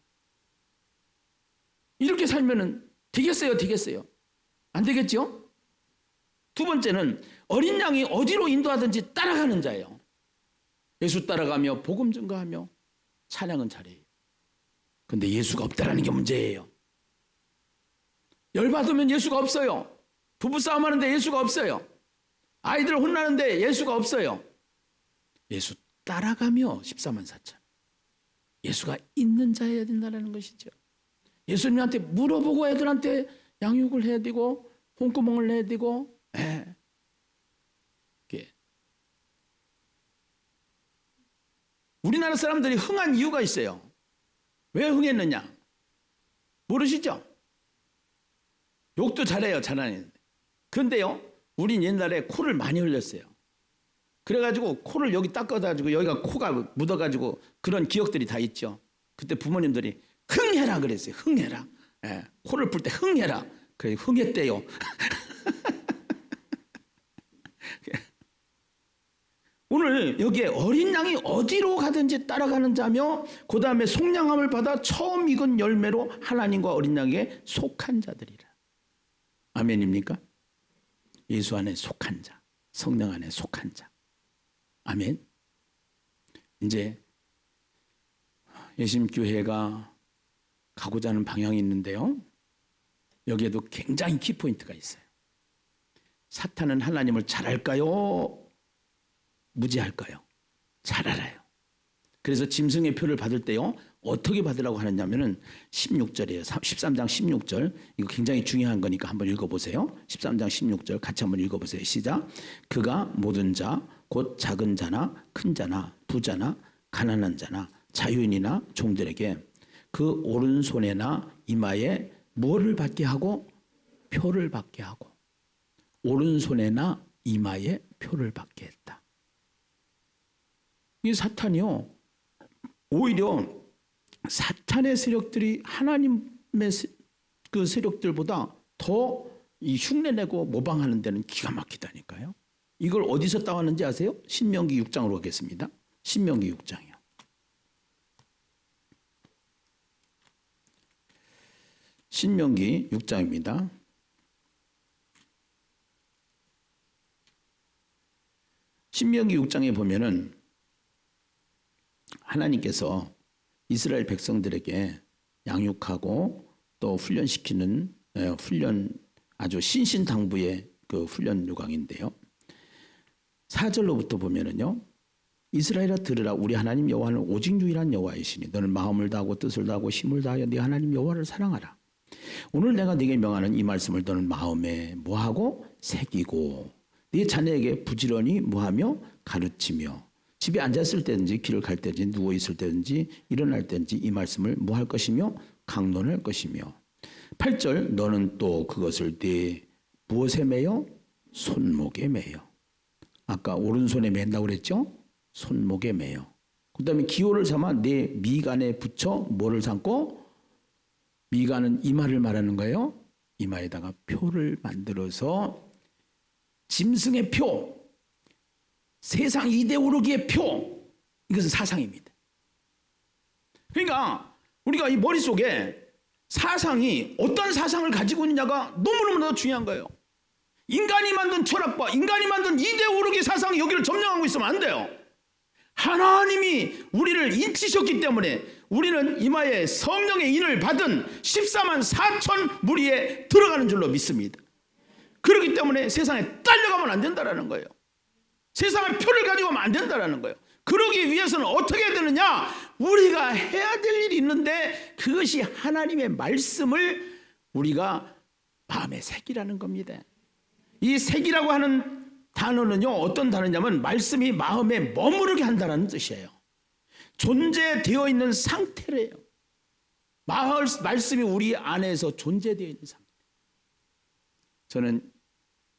[SPEAKER 1] 이렇게 살면은 되겠어요? 안 되겠죠? 두 번째는 어린 양이 어디로 인도하든지 따라가는 자예요. 예수 따라가며 복음 증거하며 찬양은 잘해요. 근데 예수가 없다라는 게 문제예요. 열받으면 예수가 없어요. 부부싸움 하는데 예수가 없어요. 아이들 혼나는데 예수가 없어요. 예수 따라가며 14만 4천. 예수가 있는 자여야 된다는 것이죠. 예수님한테 물어보고 애들한테 양육을 해야 되고 홍구멍을 내야 되고. 예. 우리나라 사람들이 흥한 이유가 있어요. 왜 흥했느냐? 모르시죠? 욕도 잘해요, 잘하는데. 그런데요, 우린 옛날에 코를 많이 흘렸어요. 그래가지고 코를 여기 닦아가지고 여기가 코가 묻어가지고 그런 기억들이 다 있죠. 그때 부모님들이 흥해라 그랬어요. 흥해라. 예, 코를 풀 때 흥해라. 그래, 흥했대요. 오늘 여기에 어린 양이 어디로 가든지 따라가는 자며 그 다음에 속량함을 받아 처음 익은 열매로 하나님과 어린 양에게 속한 자들이라. 아멘입니까? 예수 안에 속한 자, 성령 안에 속한 자. 아멘. 이제 예심교회가 가고자 하는 방향이 있는데요. 여기에도 굉장히 키포인트가 있어요. 사탄은 하나님을 잘 알까요? 무지할까요? 잘 알아요. 그래서 짐승의 표를 받을 때요, 어떻게 받으라고 하느냐면은 16절이에요. 13장 16절. 이거 굉장히 중요한 거니까 한번 읽어보세요. 13장 16절 같이 한번 읽어보세요. 시작. 그가 모든 자, 곧 작은 자나 큰 자나 부자나 가난한 자나 자유인이나 종들에게 그 오른손에나 이마에 무엇을 받게 하고? 표를 받게 하고. 오른손에나 이마에 표를 받게 했다. 이 사탄이요, 오히려 사탄의 세력들이 하나님의 그 세력들보다 더 이 흉내내고 모방하는 데는 기가 막히다니까요. 이걸 어디서 따왔는지 아세요? 신명기 6장으로 가겠습니다. 신명기 6장이요. 신명기 6장입니다. 신명기 6장에 보면은 하나님께서 이스라엘 백성들에게 양육하고 또 훈련시키는 훈련 아주 신신당부의 그 훈련 요강인데요. 4절로부터 보면은요. 이스라엘아 들으라 우리 하나님 여호와는 오직 유일한 여호와이시니 너는 마음을 다하고 뜻을 다하고 힘을 다하여 네 하나님 여호와를 사랑하라. 오늘 내가 네게 명하는 이 말씀을 너는 마음에 뭐하고 새기고 네 자녀에게 부지런히 뭐하며 가르치며 집에 앉았을 때든지 길을 갈 때든지 누워 있을 때든지 일어날 때든지 이 말씀을 뭐할 것이며 강론할 것이며 8절 너는 또 그것을 네 무엇에 매여? 손목에 매여. 아까 오른손에 맨다고 그랬죠? 손목에 매여. 그 다음에 기호를 삼아 내 미간에 붙여 뭐를 삼고? 미간은 이마를 말하는 거예요. 이마에다가 표를 만들어서 짐승의 표, 세상 이데올로기의 표, 이것은 사상입니다. 그러니까 우리가 이 머릿속에 사상이 어떤 사상을 가지고 있느냐가 너무너무 중요한 거예요. 인간이 만든 철학과 인간이 만든 이데올로기 사상이 여기를 점령하고 있으면 안 돼요. 하나님이 우리를 인치셨기 때문에 우리는 이마에 성령의 인을 받은 14만 4천 무리에 들어가는 줄로 믿습니다. 그렇기 때문에 세상에 딸려가면 안 된다는 거예요. 세상의 표를 가지고 가면 안 된다는 거예요. 그러기 위해서는 어떻게 해야 되느냐? 우리가 해야 될 일이 있는데 그것이 하나님의 말씀을 우리가 마음에 새기라는 겁니다. 이 새기라고 하는 단어는요, 어떤 단어냐면 말씀이 마음에 머무르게 한다는 뜻이에요. 존재되어 있는 상태래요. 말씀이 우리 안에서 존재되어 있는 상태. 저는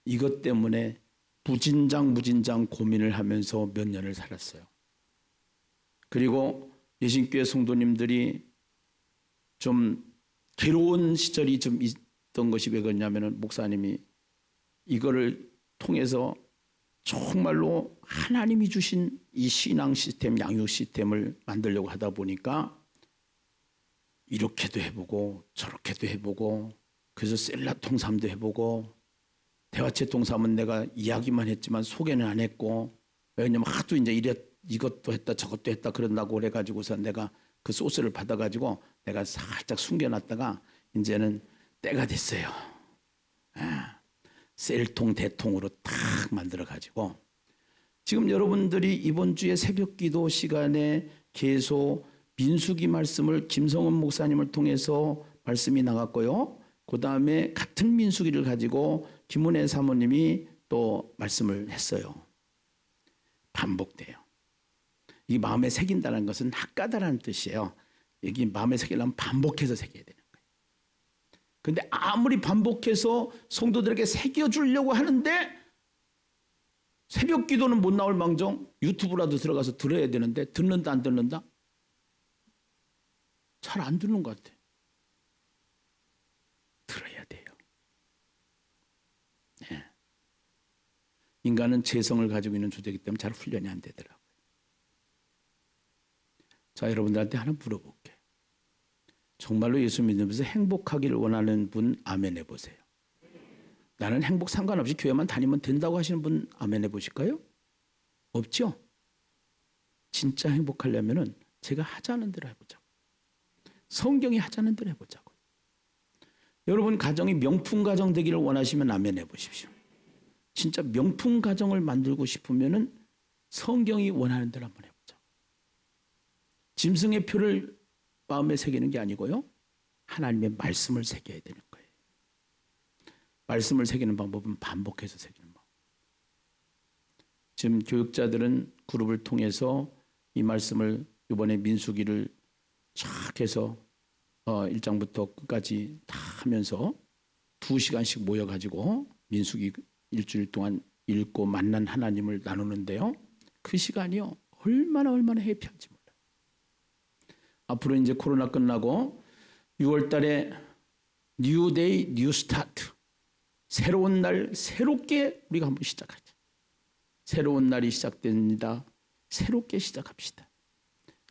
[SPEAKER 1] 이것 때문에 무진장 고민을 하면서 몇 년을 살았어요. 그리고 예신교회 성도님들이 좀 괴로운 시절이 좀 있던 것이 왜 그러냐면은 목사님이 이거를 통해서 정말로 하나님이 주신 이 신앙 시스템, 양육 시스템을 만들려고 하다 보니까 이렇게도 해보고 저렇게도 해보고 그래서 셀라 통삼도 해보고 대화체 통삼은 내가 이야기만 했지만 소개는 안 했고 왜냐면 하도 이제 이것도 했다 저것도 했다 그런다고 그래가지고서 내가 그 소스를 받아가지고 내가 살짝 숨겨놨다가 이제는 때가 됐어요. 셀통 대통으로 탁 만들어가지고 지금 여러분들이 이번 주에 새벽기도 시간에 계속 민수기 말씀을 김성원 목사님을 통해서 말씀이 나갔고요. 그 다음에 같은 민수기를 가지고 김은혜 사모님이 또 말씀을 했어요. 반복돼요. 이 마음에 새긴다는 것은 학가다라는 뜻이에요. 여기 마음에 새기려면 반복해서 새겨야 되는 거예요. 그런데 아무리 반복해서 성도들에게 새겨주려고 하는데 새벽 기도는 못 나올 망정 유튜브라도 들어가서 들어야 되는데 듣는다 안 듣는다? 잘 안 듣는 것 같아. 들어야 돼요. 네. 인간은 재성을 가지고 있는 존재이기 때문에 잘 훈련이 안 되더라고요. 자, 여러분들한테 하나 물어볼게요. 정말로 예수 믿으면서 행복하기를 원하는 분 아멘 해보세요. 나는 행복 상관없이 교회만 다니면 된다고 하시는 분 아멘 해보실까요? 없죠? 진짜 행복하려면은 제가 하자는 대로 해보자고. 성경이 하자는 대로 해보자고. 여러분 가정이 명품 가정 되기를 원하시면 아멘 해보십시오. 진짜 명품 가정을 만들고 싶으면은 성경이 원하는 대로 한번 해보자. 짐승의 표를 마음에 새기는 게 아니고요. 하나님의 말씀을 새겨야 되는 거예요. 말씀을 새기는 방법은 반복해서 새기는 방법. 지금 교육자들은 그룹을 통해서 이 말씀을 이번에 민수기를 쫙 해서 1장부터 끝까지 다 하면서 2시간씩 모여가지고 민수기 일주일 동안 읽고 만난 하나님을 나누는데요. 그 시간이요. 얼마나 해피한지 몰라요. 앞으로 이제 코로나 끝나고 6월 달에 뉴 데이 뉴 스타트. 새로운 날 새롭게 우리가 한번 시작하자. 새로운 날이 시작됩니다. 새롭게 시작합시다.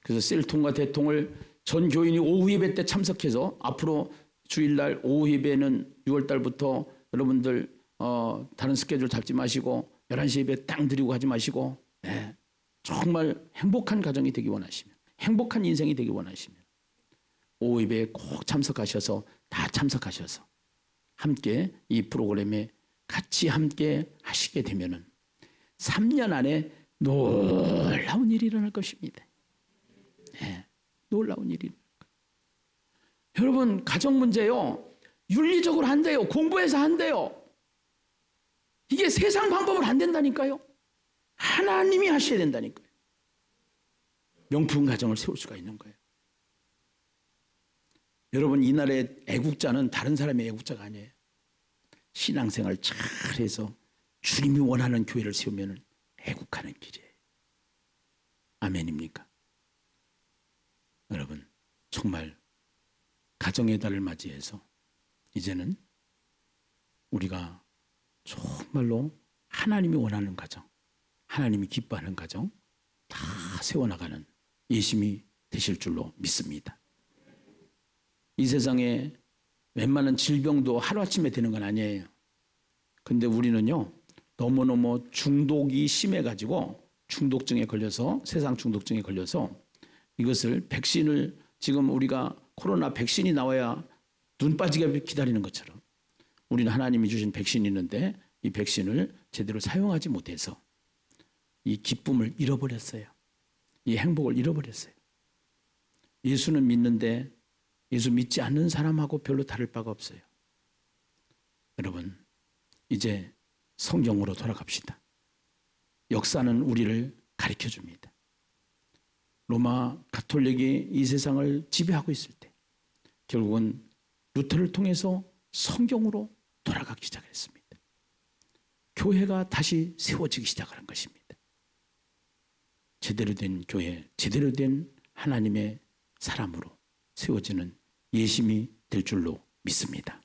[SPEAKER 1] 그래서 셀통과 대통을 전 교인이 오후 예배 때 참석해서 앞으로 주일날 오후 예배는 6월 달부터 여러분들 다른 스케줄 잡지 마시고 11시 예배 땅 드리고 가지 마시고 네, 정말 행복한 가정이 되기 원하시면 행복한 인생이 되기 원하시면 오후 예배에 꼭 참석하셔서 다 참석하셔서 함께 이 프로그램에 같이 함께 하시게 되면은 3년 안에 놀라운 일이 일어날 것입니다. 네, 놀라운 일이 일어날 거예요. 여러분 가정 문제요. 윤리적으로 한대요. 공부해서 한대요. 이게 세상 방법으로 안 된다니까요. 하나님이 하셔야 된다니까요. 명품 가정을 세울 수가 있는 거예요. 여러분 이 나라의 애국자는 다른 사람의 애국자가 아니에요. 신앙생활 잘해서 주님이 원하는 교회를 세우면 애국하는 길이에요. 아멘입니까? 여러분 정말 가정의 달을 맞이해서 이제는 우리가 정말로 하나님이 원하는 가정, 하나님이 기뻐하는 가정 다 세워나가는 예심이 되실 줄로 믿습니다. 이 세상에 웬만한 질병도 하루아침에 되는 건 아니에요. 근데 우리는요 너무너무 중독이 심해가지고 중독증에 걸려서 세상 중독증에 걸려서 이것을 백신을 지금 우리가 코로나 백신이 나와야 눈 빠지게 기다리는 것처럼 우리는 하나님이 주신 백신이 있는데 이 백신을 제대로 사용하지 못해서 이 기쁨을 잃어버렸어요. 이 행복을 잃어버렸어요. 예수는 믿는데 예수 믿지 않는 사람하고 별로 다를 바가 없어요. 여러분 이제 성경으로 돌아갑시다. 역사는 우리를 가르쳐 줍니다. 로마 가톨릭이 이 세상을 지배하고 있을 때 결국은 루터를 통해서 성경으로 돌아가기 시작했습니다. 교회가 다시 세워지기 시작하는 것입니다. 제대로 된 교회, 제대로 된 하나님의 사람으로 세워지는 예심이 될 줄로 믿습니다.